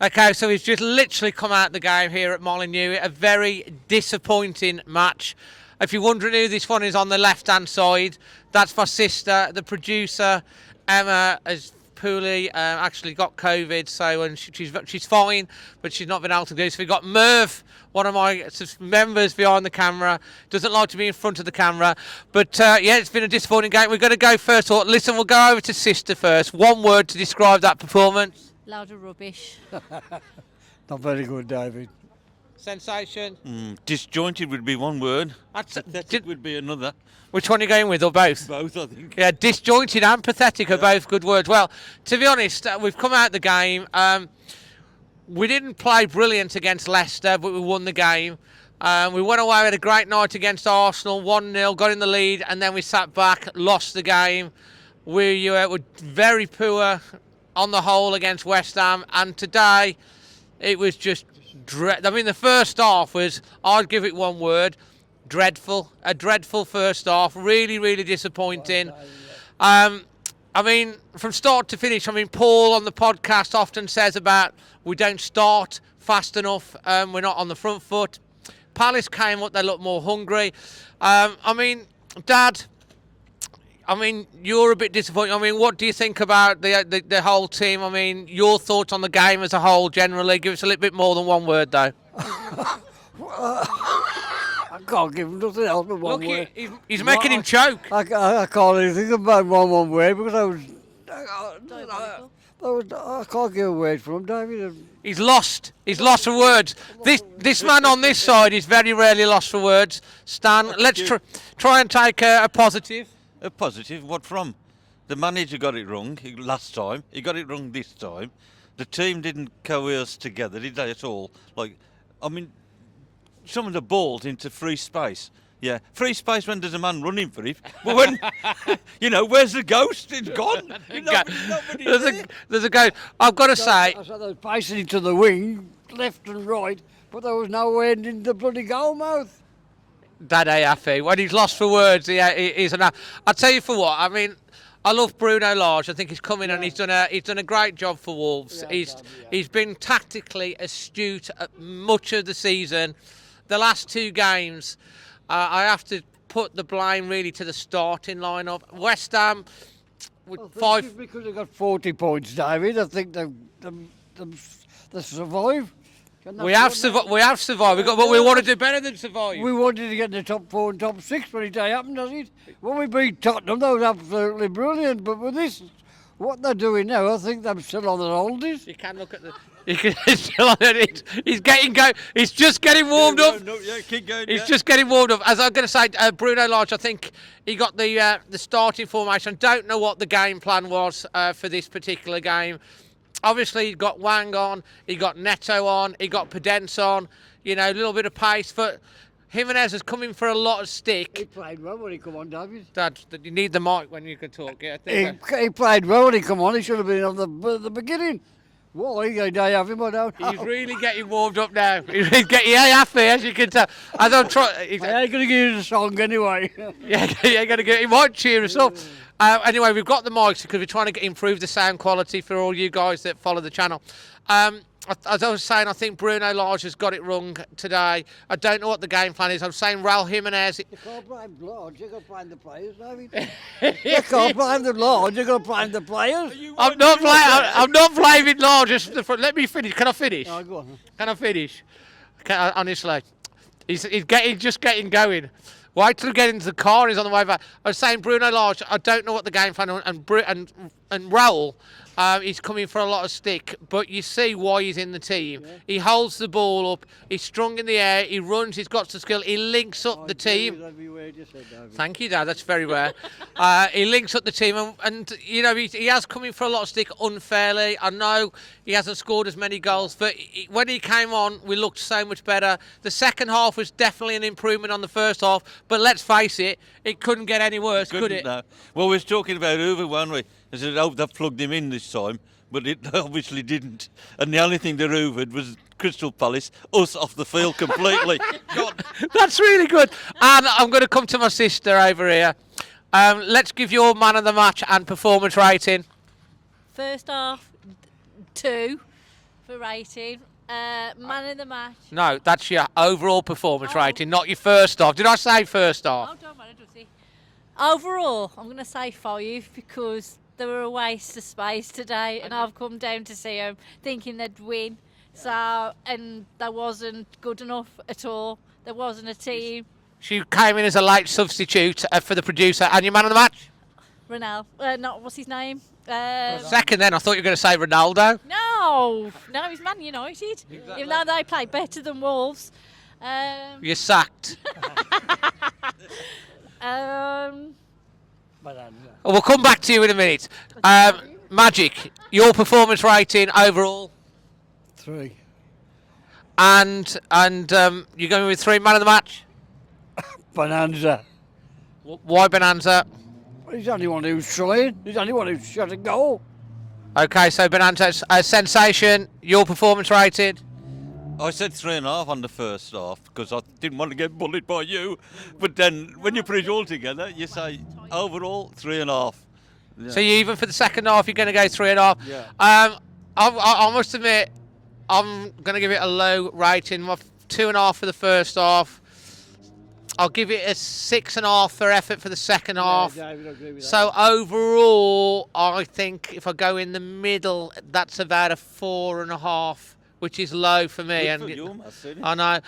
Okay, so he's just literally come out the game here at Molineux. A very disappointing match. If you're wondering who this one is on the left-hand side, that's my sister, the producer. Emma has poorly actually got COVID, so and she's fine, but she's not been able to do. So we've got Merv, one of my members behind the camera, doesn't like to be in front of the camera. But yeah, it's been a disappointing game. We're going to go first. Listen, we'll go over to sister first. One word to describe that performance. Loud of rubbish. Not very good, David. Sensation. Disjointed would be one word. Pathetic would be another. Which one are you going with, or both? Both, I think. Yeah, disjointed and pathetic are both good words. Well, to be honest, we've come out the game. We didn't play brilliant against Leicester, but we won the game. We went away with a great night against Arsenal, 1-0, got in the lead, and then we sat back, lost the game. We were very poor on the whole against West Ham, and today it was just I mean, the first half was, I'd give it one word, dreadful. A dreadful first half, really, really disappointing. I mean, from start to finish, I mean, Paul on the podcast often says about we don't start fast enough, we're not on the front foot. Palace came up, they looked more hungry. I mean, Dad, I mean, you're a bit disappointed. I mean, what do you think about the whole team? I mean, your thoughts on the game as a whole generally? Give us a little bit more than one word, though. I can't give him nothing else but one word. He's making him choke. I can't even think about one word because I can't give a word for him, David. He's lost. He's lost for words. This man on this side is very rarely lost for words. Stan, let's try and take a positive. A positive? What from? The manager got it wrong last time. He got it wrong this time. The team didn't coerce together, did they at all? I mean, some of the balls into free space. Yeah, free space when there's a man running for it. But when, where's the ghost? It's gone. There's a ghost. I've got to say. I saw they were passing it to the wing, left and right, but there was nowhere in the bloody goal mouth. Dad Ayafi, when he's lost for words, he's enough. I'll tell you for what, I mean, I love Bruno Lage. I think he's come in and he's done a great job for Wolves. He's been tactically astute at much of the season. The last two games, I have to put the blame really to the starting lineup. West Ham with because they got 40 points, David. I think they survived. We have survived. But we want to do better than survive. We wanted to get in the top 4 and top 6, but it ain't happened, does it? When we beat Tottenham, that was absolutely brilliant. But with this, what they're doing now, I think they're still on their oldies. You can look at the. He's still on it. He's getting go. He's just getting warmed up. Yeah, keep going. He's just getting warmed up. As I'm going to say, Bruno Lage, I think he got the starting formation. Don't know what the game plan was for this particular game. Obviously, he got Wang on, he got Neto on, he got Podence on, a little bit of pace. But Jimenez has come in for a lot of stick. He played well when he come on, David. Dad, you need the mic when you can talk. Yeah, he played well when he come on. He should have been on the beginning. Why? They have him on. He's really getting warmed up now. He's getting happy, as you can tell. As I'm trying. I ain't going to give you the song anyway. Yeah, you're going to get. He might cheer us up. Anyway, we've got the mics because we're trying to improve the sound quality for all you guys that follow the channel. As I was saying, I think Bruno Lage has got it wrong today. I don't know what the game plan is. I'm saying Raul Jimenez. You can't blame Lage, you've got to blame the players, David. You can't blame the Lage, you've got to blame the players. I'm not blaming Lage. Let me finish. Can I finish? Oh, go on. Can I finish? Honestly, he's just getting going. Wait till we get into the car. He's on the way back. I was saying Bruno Lage. I don't know what the game plan and Raul. He's coming for a lot of stick, but you see why he's in the team. Yeah. He holds the ball up. He's strong in the air. He runs. He's got the skill. He links up the team. Thank you, Dad. That's very rare. He links up the team, and he has come in for a lot of stick unfairly. I know he hasn't scored as many goals, but when he came on, we looked so much better. The second half was definitely an improvement on the first half, but let's face it, it couldn't get any worse, could it? No. Well, we was talking about Hoover, weren't we? I said, I hope they've plugged him in this time, but it obviously didn't. And the only thing they hoovered was Crystal Palace, us off the field completely. That's really good. And I'm going to come to my sister over here. Let's give your man of the match and performance rating. First half, 2. for rating. Man of the match. No, that's your overall performance Oh. rating, not your first half. Did I say first half? Oh, don't matter, does he? Overall, I'm going to say 5 because they were a waste of space today, and I've come down to see them thinking they'd win. So, and that wasn't good enough at all. There wasn't a team. She came in as a late substitute for the producer. And your man of the match? Ronaldo, not what's his name? Second then, I thought you were going to say Ronaldo. No, he's Man United. Even though they play better than Wolves. You're sacked. Bonanza. We'll come back to you in a minute. Magic, your performance rating overall? 3. And you're going with 3 man of the match? Bonanza. Why Bonanza? He's the only one who's trying. He's the only one who's shot a goal. Okay, so Bonanza, sensation, your performance rating? I said 3.5 on the first half because I didn't want to get bullied by you. But then when you put it all together, you say overall 3.5. Yeah. So you even for the second half, you're going to go 3.5. Yeah. I must admit, I'm going to give it a low rating. 2.5 for the first half. I'll give it a 6.5 for effort for the second half. Yeah, David, I agree with that. So overall, I think if I go in the middle, that's about a 4.5, which is low for me. Good for you, Matt, isn't it? I know.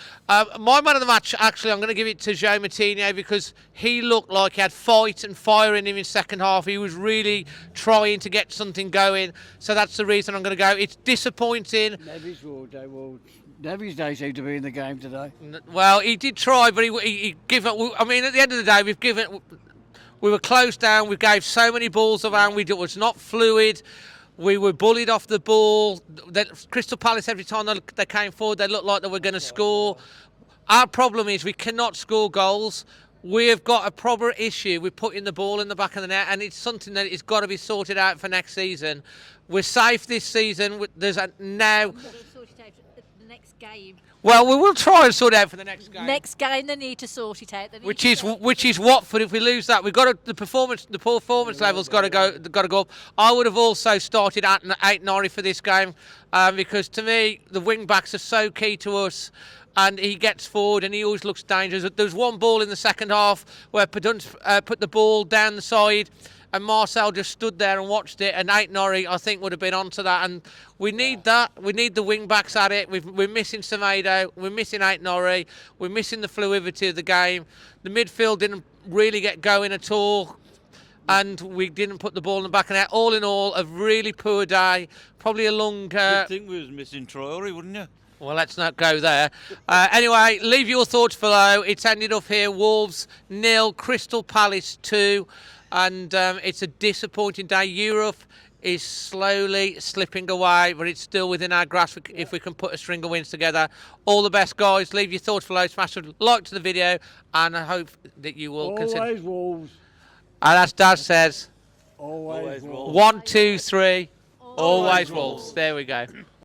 My man of the match, actually, I'm going to give it to Joe Martino because he looked like he had fight and fire in him in second half. He was really trying to get something going. So that's the reason I'm going to go. It's disappointing. Nevis day seemed to be in the game today. Well, he did try, but he gave up. I mean, at the end of the day, we were closed down. We gave so many balls around. It was not fluid. We were bullied off the ball. Crystal Palace, every time they came forward, they looked like they were going to score. Our problem is we cannot score goals. We have got a proper issue with putting the ball in the back of the net, and it's something that has got to be sorted out for next season. We're safe this season. There's now. The next game. Well, we will try and sort it out for the next game. Next game, they need to sort it out. Which is Watford. If we lose that, we've got to, the performance level's got to go up. I would have also started at 8 for this game because to me the wing backs are so key to us. And he gets forward and he always looks dangerous. There was one ball in the second half where Padunt put the ball down the side and Marcel just stood there and watched it, and 8 I think would have been onto that, and we need that. We need the wing backs at it. We're missing Semedo, we're missing 8 we're missing the fluidity of the game. The midfield didn't really get going at all, and we didn't put the ball in the back of the net. All in all, a really poor day. Probably a long. You'd think we was missing Traore, wouldn't you? Well, let's not go there. Anyway, leave your thoughts below. It's ended up here. Wolves 0, Crystal Palace 2. And it's a disappointing day. Europe is slowly slipping away, but it's still within our grasp if we can put a string of wins together. All the best, guys. Leave your thoughts below. Smash a like to the video, and I hope that you will consider. Always Wolves. And as Daz says, Always Wolves. 1, 2, 3. Always Wolves. There we go.